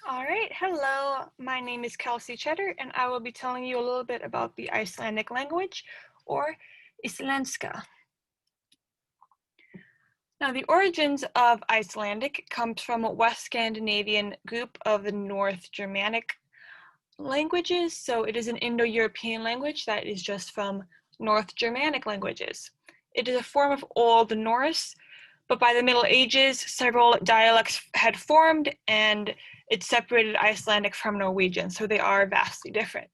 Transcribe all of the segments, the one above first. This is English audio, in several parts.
All right, hello. My name is Kelsey Cheddar, and I will be telling you a little bit about the Icelandic language, or Islenska. Now, the origins of Icelandic comes from a West Scandinavian group of the North Germanic languages, so it is an Indo-European language that is just from North Germanic languages. It is a form of Old Norse, but by the Middle Ages, several dialects had formed, and it separated Icelandic from Norwegian, so they are vastly different.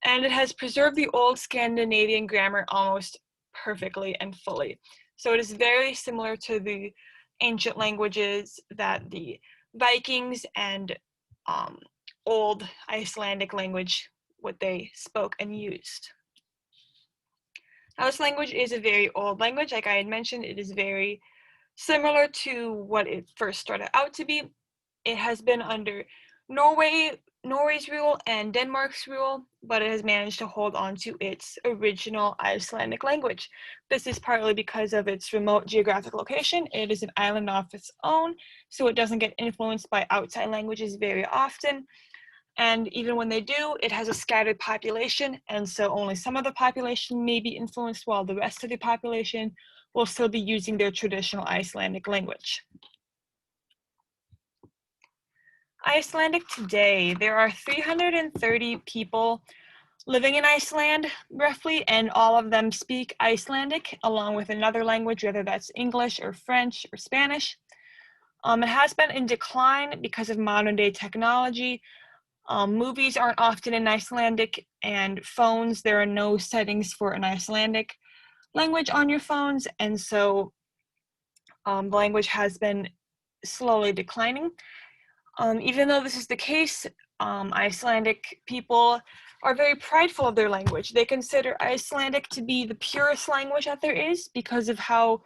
And it has preserved the old Scandinavian grammar almost perfectly and fully. So it is very similar to the ancient languages that the Vikings and old Icelandic language, what they spoke and used. Now, this language is a very old language. Like I had mentioned, it is very similar to what it first started out to be. It has been under Norway's rule and Denmark's rule, but it has managed to hold on to its original Icelandic language. This is partly because of its remote geographic location. It is an island of its own, so it doesn't get influenced by outside languages very often. And even when they do, it has a scattered population, and so only some of the population may be influenced while the rest of the population will still be using their traditional Icelandic language. Icelandic today, there are 330 people living in Iceland, roughly, and all of them speak Icelandic along with another language, whether that's English or French or Spanish. It has been in decline because of modern day technology. Movies aren't often in Icelandic, and phones, there are no settings for an Icelandic language on your phones, and so the language has been slowly declining. Even though this is the case, Icelandic people are very prideful of their language. They consider Icelandic to be the purest language that there is because of how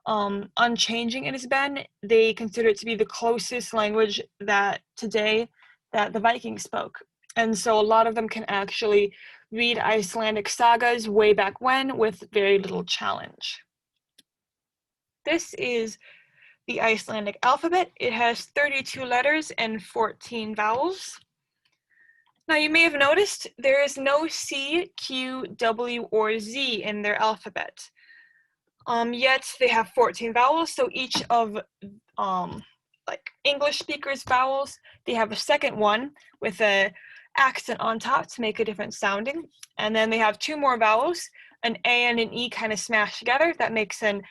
unchanging it has been. They consider it to be the closest language that today that the Vikings spoke. And so a lot of them can actually read Icelandic sagas way back when with very little challenge. This is the Icelandic alphabet. It has 32 letters and 14 vowels. Now you may have noticed there is no C, Q, W, or Z in their alphabet. Yet they have 14 vowels, so each of like English speakers' vowels, they have a second one with an accent on top to make a different sounding. And then they have two more vowels, an A and an E kind of smashed together. That makes an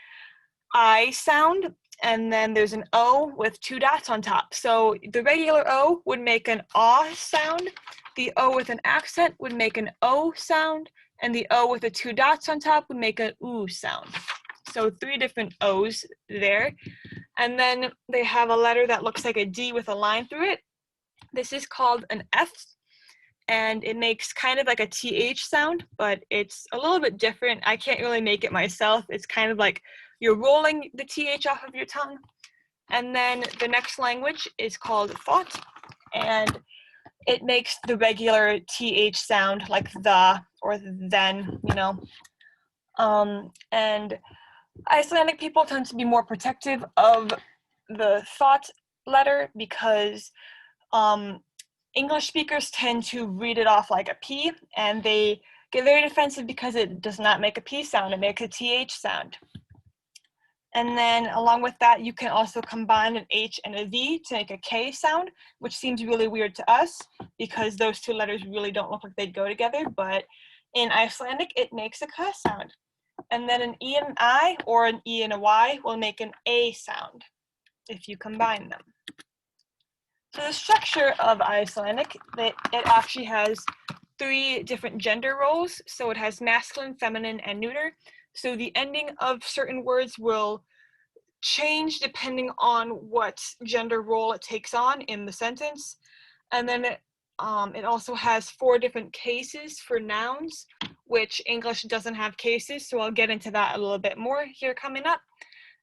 I sound. And then there's an O with two dots on top. So the regular O would make an ah sound. The O with an accent would make an O sound. And the O with the two dots on top would make an oo sound. So three different O's there. And then they have a letter that looks like a D with a line through it. This is called an F, and it makes kind of like a TH sound, but it's a little bit different. I can't really make it myself. It's kind of like you're rolling the TH off of your tongue. And then the next language is called thought, and it makes the regular TH sound like the or then, you know. And Icelandic people tend to be more protective of the thought letter because English speakers tend to read it off like a P, and they get very defensive because it does not make a P sound, it makes a TH sound. And then along with that, you can also combine an H and a V to make a K sound, which seems really weird to us because those two letters really don't look like they'd go together, but in Icelandic, it makes a K sound. And then an E and an I or an E and a Y will make an A sound if you combine them. So the structure of Icelandic, it actually has three different gender roles. So it has masculine, feminine, and neuter. So the ending of certain words will change depending on what gender role it takes on in the sentence. And then it also has four different cases for nouns, which English doesn't have cases, so I'll get into that a little bit more here coming up.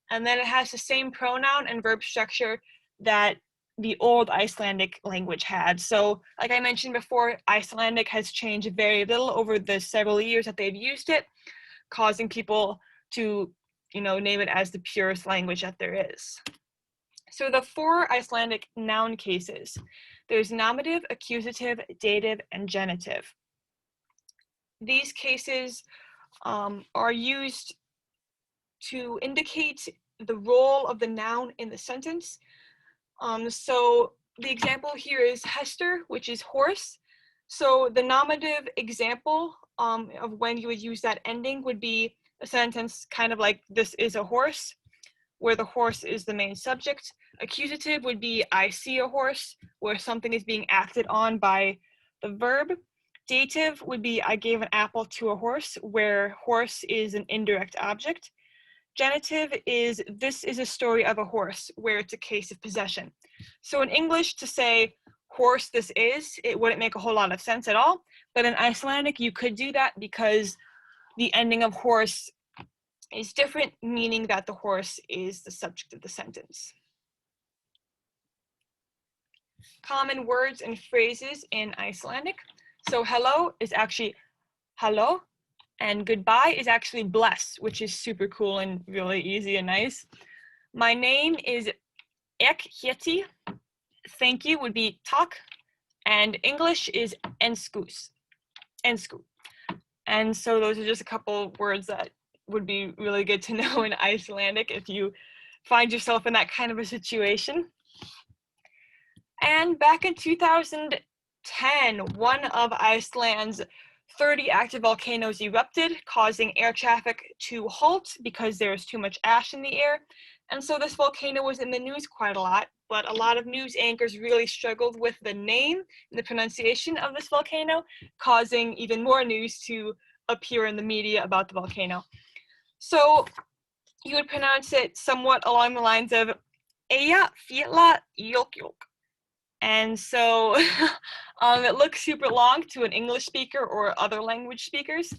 And then it has the same pronoun and verb structure that the old Icelandic language had. So like I mentioned before, Icelandic has changed very little over the several years that they've used it, causing people to, name it as the purest language that there is. So the 4 Icelandic noun cases, there's nominative, accusative, dative, and genitive. These cases are used to indicate the role of the noun in the sentence. So the example here is Hester, which is horse. So the nominative example of when you would use that ending would be a sentence kind of like, this is a horse, where the horse is the main subject. Accusative would be, I see a horse, where something is being acted on by the verb. Dative would be, I gave an apple to a horse, where horse is an indirect object. Genitive is, this is a story of a horse, where it's a case of possession. So in English, to say horse this is, it wouldn't make a whole lot of sense at all. But in Icelandic, you could do that because the ending of horse is different, meaning that the horse is the subject of the sentence. Common words and phrases in Icelandic. So hello is actually halló, and goodbye is actually bless, which is super cool and really easy and nice. My name is ek héti. Thank you would be tak, and English is ensku. And so those are just a couple words that would be really good to know in Icelandic if you find yourself in that kind of a situation. And back in 2010, one of Iceland's 30 active volcanoes erupted, causing air traffic to halt because there was too much ash in the air. And so this volcano was in the news quite a lot, but a lot of news anchors really struggled with the name and the pronunciation of this volcano, causing even more news to appear in the media about the volcano. So you would pronounce it somewhat along the lines of Eyja Fjalla Jökull. And so it looks super long to an English speaker or other language speakers,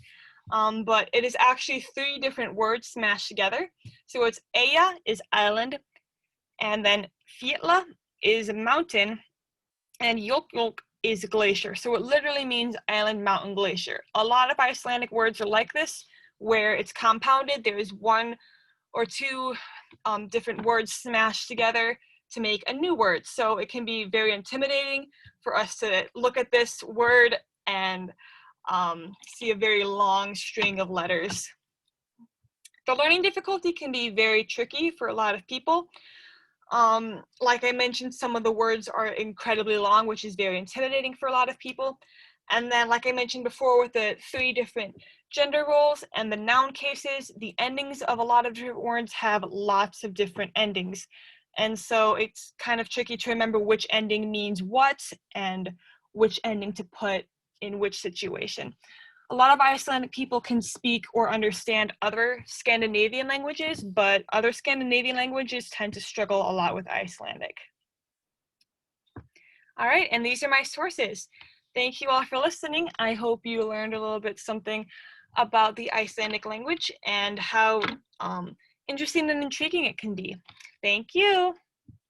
but it is actually 3 different words smashed together. So it's Eyja is island, and then Fjalla is mountain, and Jökull is glacier. So it literally means island, mountain, glacier. A lot of Icelandic words are like this, where it's compounded. There is 1 or 2 different words smashed together to make a new word. So it can be very intimidating for us to look at this word and see a very long string of letters. The learning difficulty can be very tricky for a lot of people. Like I mentioned, some of the words are incredibly long, which is very intimidating for a lot of people. And then, like I mentioned before, with the 3 different gender roles and the noun cases, the endings of a lot of different words have lots of different endings. And so it's kind of tricky to remember which ending means what and which ending to put in which situation. A lot of Icelandic people can speak or understand other Scandinavian languages, but other Scandinavian languages tend to struggle a lot with Icelandic. All right, and these are my sources. Thank you all for listening. I hope you learned a little bit something about the Icelandic language and how interesting and intriguing it can be. Thank you.